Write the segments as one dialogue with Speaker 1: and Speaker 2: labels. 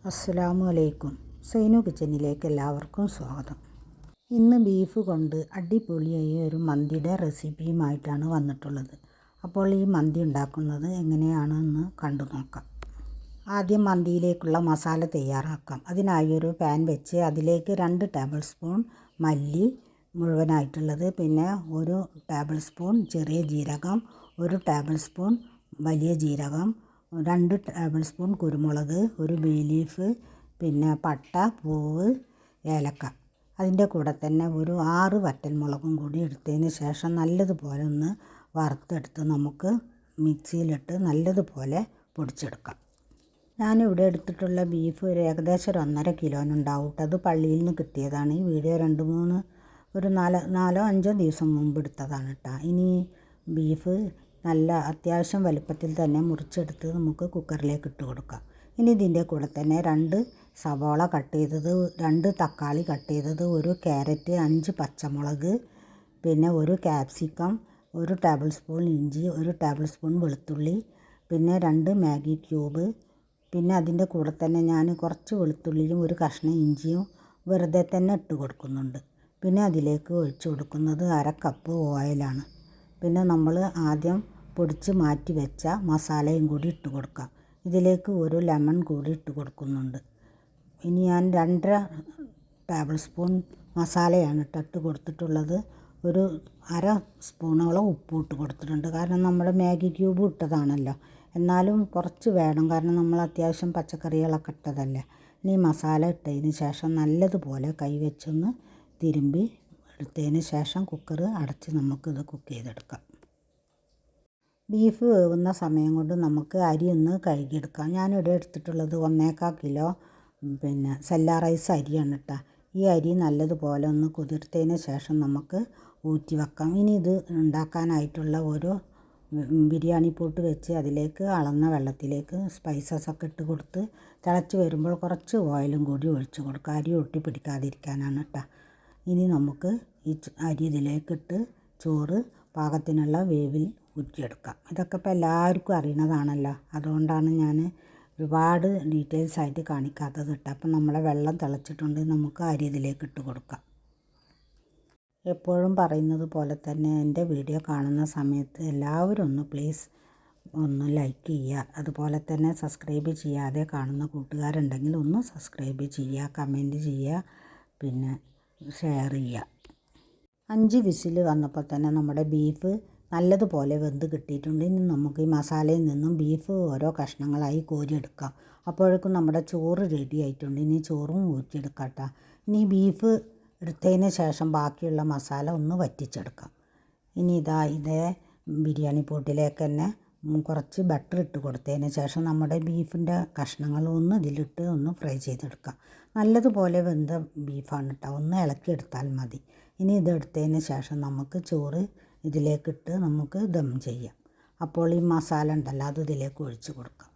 Speaker 1: അസ്സലാമു അലൈക്കും. സൈനു കിച്ചനിലേക്ക് എല്ലാവർക്കും സ്വാഗതം. ഇന്ന് ബീഫ് കൊണ്ട് അടിപൊളിയായ ഒരു മന്തിയുടെ റെസിപ്പിയുമായിട്ടാണ് വന്നിട്ടുള്ളത്. അപ്പോൾ ഈ മന്തി ഉണ്ടാക്കുന്നത് എങ്ങനെയാണെന്ന് കണ്ടു നോക്കാം. ആദ്യം മന്തിയിലേക്കുള്ള മസാല തയ്യാറാക്കാം. അതിനായി ഒരു പാൻ വെച്ച് അതിലേക്ക് 2 ടേബിൾ സ്പൂൺ മല്ലി മുഴുവനായിട്ടുള്ളത്, പിന്നെ 1 ടേബിൾ സ്പൂൺ ചെറിയ ജീരകം, 1 ടേബിൾ സ്പൂൺ വലിയ ജീരകം, 2 ടേബിൾ സ്പൂൺ കുരുമുളക്, 1 ബേ ലീഫ്, പിന്നെ പട്ട, പൂവ്, ഏലക്ക. അതിൻ്റെ കൂടെ തന്നെ ഒരു 6 വറ്റൽമുളകും കൂടി എടുത്തതിന് ശേഷം നല്ലതുപോലെ ഒന്ന് വറുത്തെടുത്ത് നമുക്ക് മിക്സിയിലിട്ട് നല്ലതുപോലെ പൊടിച്ചെടുക്കാം. ഞാനിവിടെ എടുത്തിട്ടുള്ള ബീഫ് ഏകദേശം 1.5 കിലോനുണ്ടാവും. അത് പള്ളിയിൽ നിന്ന് കിട്ടിയതാണ്. ഈ വീഡിയോ 4-5 ദിവസം മുമ്പ് എടുത്തതാണ് കേട്ടോ. ഇനി ബീഫ് നല്ല അത്യാവശ്യം വലുപ്പത്തിൽ തന്നെ മുറിച്ചെടുത്ത് നമുക്ക് കുക്കറിലേക്ക് ഇട്ട് കൊടുക്കാം. ഇനി ഇതിൻ്റെ കൂടെ തന്നെ 2 സവാള കട്ട് ചെയ്തത്, 2 തക്കാളി കട്ട് ചെയ്തത്, 1 ക്യാരറ്റ്, 5 പച്ചമുളക്, പിന്നെ 1 ക്യാപ്സിക്കം, 1 ടേബിൾ സ്പൂൺ ഇഞ്ചി, 1 ടേബിൾ സ്പൂൺ വെളുത്തുള്ളി, പിന്നെ 2 മാഗി ക്യൂബ്, പിന്നെ അതിൻ്റെ കൂടെ തന്നെ ഞാൻ കുറച്ച് വെളുത്തുള്ളിയും 1 കഷ്ണം ഇഞ്ചിയും വെറുതെ തന്നെ ഇട്ട് കൊടുക്കുന്നുണ്ട്. പിന്നെ അതിലേക്ക് ഒഴിച്ചു കൊടുക്കുന്നത് 1/2 കപ്പ് ഓയിലാണ്. പിന്നെ നമ്മൾ ആദ്യം പൊടിച്ച് മാറ്റി വെച്ച മസാലയും കൂടി ഇട്ട് കൊടുക്കാം. ഇതിലേക്ക് 1 ലെമൺ കൂടി ഇട്ട് കൊടുക്കുന്നുണ്ട്. ഇനി ഞാൻ 2.5 ടേബിൾ സ്പൂൺ മസാലയാണ് ഇട്ട് കൊടുത്തിട്ടുള്ളത്. 1/2 സ്പൂണോളം ഉപ്പ് ഇട്ട് കൊടുത്തിട്ടുണ്ട്. കാരണം നമ്മൾ മാഗി ക്യൂബ് ഇട്ടതാണല്ലോ, എന്നാലും കുറച്ച് വേണം, കാരണം നമ്മൾ അത്യാവശ്യം പച്ചക്കറികളൊക്കെ ഇട്ടതല്ലേ. ഇനി മസാല ഇട്ടതിന് ശേഷം നല്ലതുപോലെ കൈവച്ചൊന്ന് തിരുമ്പി എടുത്തതിന് ശേഷം കുക്കർ അടച്ച് നമുക്കിത് കുക്ക് ചെയ്തെടുക്കാം. ബീഫ് വേവുന്ന സമയം കൊണ്ട് നമുക്ക് അരി ഒന്ന് കഴുകിയെടുക്കാം. ഞാനിവിടെ എടുത്തിട്ടുള്ളത് 1.25 കിലോ പിന്നെ സെല്ല റൈസ് അരിയാണ് കേട്ടോ. ഈ അരി നല്ലതുപോലെ ഒന്ന് കുതിർത്തതിന് ശേഷം നമുക്ക് ഊറ്റി വെക്കാം. ഇനി ഇത് ഉണ്ടാക്കാനായിട്ടുള്ള ഒരു ബിരിയാണി പോട്ട് വെച്ച് അതിലേക്ക് അളന്ന വെള്ളത്തിലേക്ക് സ്പൈസസ് ഒക്കെ ഇട്ട് കൊടുത്ത് തിളച്ച് വരുമ്പോൾ കുറച്ച് ഓയിലും കൂടി ഒഴിച്ച് കൊടുക്കുക. അരി ഒട്ടി പിടിക്കാതിരിക്കാനാണ് കേട്ടോ. ഇനി നമുക്ക് ഈ അരി ഇതിലേക്കിട്ട് ചോറ് പാകത്തിനുള്ള വേവിൽ ഊറ്റിയെടുക്കാം. ഇതൊക്കെ ഇപ്പോൾ എല്ലാവർക്കും അറിയണതാണല്ലോ, അതുകൊണ്ടാണ് ഞാൻ ഒരുപാട് ഡീറ്റെയിൽസ് ആയിട്ട് കാണിക്കാത്തത് കേട്ടോ. അപ്പം നമ്മളെ വെള്ളം തിളച്ചിട്ടുണ്ട്, നമുക്ക് അരി ഇതിലേക്ക് ഇട്ട് കൊടുക്കാം. എപ്പോഴും പറയുന്നത് പോലെ തന്നെ എൻ്റെ വീഡിയോ കാണുന്ന സമയത്ത് എല്ലാവരും ഒന്ന് പ്ലീസ് ഒന്ന് ലൈക്ക് ചെയ്യുക. അതുപോലെ തന്നെ സബ്സ്ക്രൈബ് ചെയ്യാതെ കാണുന്ന കൂട്ടുകാരുണ്ടെങ്കിൽ ഒന്ന് സബ്സ്ക്രൈബ് ചെയ്യുക, കമൻറ്റ് ചെയ്യുക, പിന്നെ ഷെയർ ചെയ്യുക. 5 വിസിൽ വന്നപ്പോൾ തന്നെ നമ്മുടെ ബീഫ് നല്ലതുപോലെ വെന്ത് കിട്ടിയിട്ടുണ്ട്. ഇനി നമുക്ക് ഈ മസാലയിൽ നിന്നും ബീഫ് ഓരോ കഷ്ണങ്ങളായി കോരിയെടുക്കാം. അപ്പോഴേക്കും നമ്മുടെ ചോറ് റെഡി ആയിട്ടുണ്ട്. ഇനി ചോറും ഊറ്റിയെടുക്കാം കേട്ടോ. ഇനി ബീഫ് എടുത്തതിന് ശേഷം ബാക്കിയുള്ള മസാല ഒന്ന് വറ്റിച്ചെടുക്കാം. ഇനി ഇതേ ബിരിയാണി പോട്ടിലേക്ക് തന്നെ കുറച്ച് ബട്ടർ ഇട്ട് കൊടുത്തതിന് ശേഷം നമ്മുടെ ബീഫിൻ്റെ കഷ്ണങ്ങൾ ഒന്ന് ഇതിലിട്ട് ഒന്ന് ഫ്രൈ ചെയ്തെടുക്കാം. നല്ലതുപോലെ വെന്ത ബീഫാണ് കേട്ടോ, ഒന്ന് ഇളക്കിയെടുത്താൽ മതി. ഇനി ഇതെടുത്തതിന് ശേഷം നമുക്ക് ചോറ് ഇതിലേക്കിട്ട് നമുക്ക് ദം ചെയ്യാം. അപ്പോൾ ഈ മസാല ഉണ്ടല്ലോ അത് ഇതിലേക്ക് ഒഴിച്ച് കൊടുക്കാം.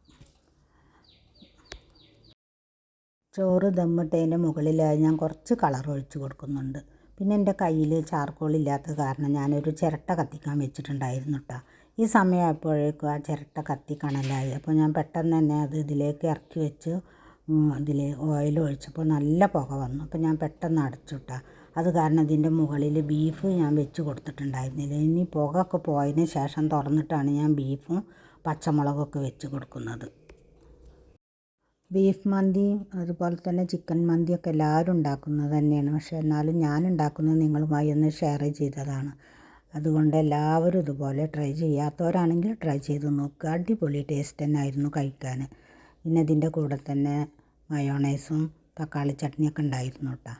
Speaker 1: ചോറ് ദമ്മിട്ടതിൻ്റെ മുകളിലായി ഞാൻ കുറച്ച് കളർ ഒഴിച്ച് കൊടുക്കുന്നുണ്ട്. പിന്നെ എൻ്റെ കയ്യിൽ ചാർക്കോൾ ഇല്ലാത്ത കാരണം ഞാനൊരു ചിരട്ട കത്തിക്കാൻ വെച്ചിട്ടുണ്ടായിരുന്നു കേട്ടോ. ഈ സമയമായപ്പോഴേക്കും ആ ചിരട്ട കത്തി കണലായി. അപ്പോൾ ഞാൻ പെട്ടെന്ന് തന്നെ അത് ഇതിലേക്ക് ഇറക്കി വെച്ച് അതിൽ ഓയിൽ ഒഴിച്ചപ്പോൾ നല്ല പുക വന്നു. അപ്പോൾ ഞാൻ പെട്ടെന്ന് അടച്ചു കേട്ടോ. അത് കാരണം ഇതിൻ്റെ മുകളിൽ ബീഫ് ഞാൻ വെച്ച് കൊടുത്തിട്ടുണ്ടായിരുന്നില്ല. ഇനി പുകയൊക്കെ പോയതിന് ശേഷം തുറന്നിട്ടാണ് ഞാൻ ബീഫും പച്ചമുളകൊക്കെ വെച്ച് കൊടുക്കുന്നത്. ബീഫ് മന്തിയും അതുപോലെ തന്നെ ചിക്കൻ മന്തിയൊക്കെ എല്ലാവരും ഉണ്ടാക്കുന്നത് തന്നെയാണ്. പക്ഷേ എന്നാലും ഞാൻ ഉണ്ടാക്കുന്നത് നിങ്ങളുമായി ഒന്ന് ഷെയർ ചെയ്തതാണ്. അതുകൊണ്ട് എല്ലാവരും ഇതുപോലെ ട്രൈ ചെയ്യാത്തവരാണെങ്കിൽ ട്രൈ ചെയ്ത് നോക്കുക. അടിപൊളി ടേസ്റ്റ് തന്നെ ആയിരുന്നു കഴിക്കാൻ. പിന്നെ ഇതിൻ്റെ കൂടെ തന്നെ മയോണൈസും തക്കാളി ചട്നിയൊക്കെ ഉണ്ടായിരുന്നു കേട്ടോ.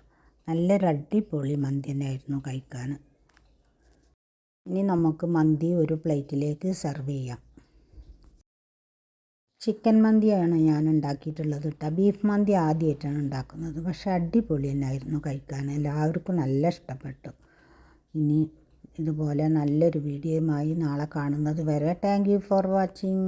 Speaker 1: നല്ലൊരു അടിപൊളി മന്തി തന്നെയായിരുന്നു കഴിക്കാൻ. ഇനി നമുക്ക് മന്തി ഒരു പ്ലേറ്റിലേക്ക് സെർവ് ചെയ്യാം. ചിക്കൻ മന്തിയാണ് ഞാൻ ഉണ്ടാക്കിയിട്ടുള്ളത് കേട്ടോ. ബീഫ് മന്തി ആദ്യമായിട്ടാണ് ഉണ്ടാക്കുന്നത്, പക്ഷേ അടിപൊളി തന്നെയായിരുന്നു കഴിക്കാൻ. എല്ലാവർക്കും നല്ല ഇഷ്ടപ്പെട്ടു. ഇനി ഇതുപോലെ നല്ലൊരു വീഡിയോയുമായി നാളെ കാണുന്നത് വരെ താങ്ക് യു ഫോർ വാച്ചിങ്.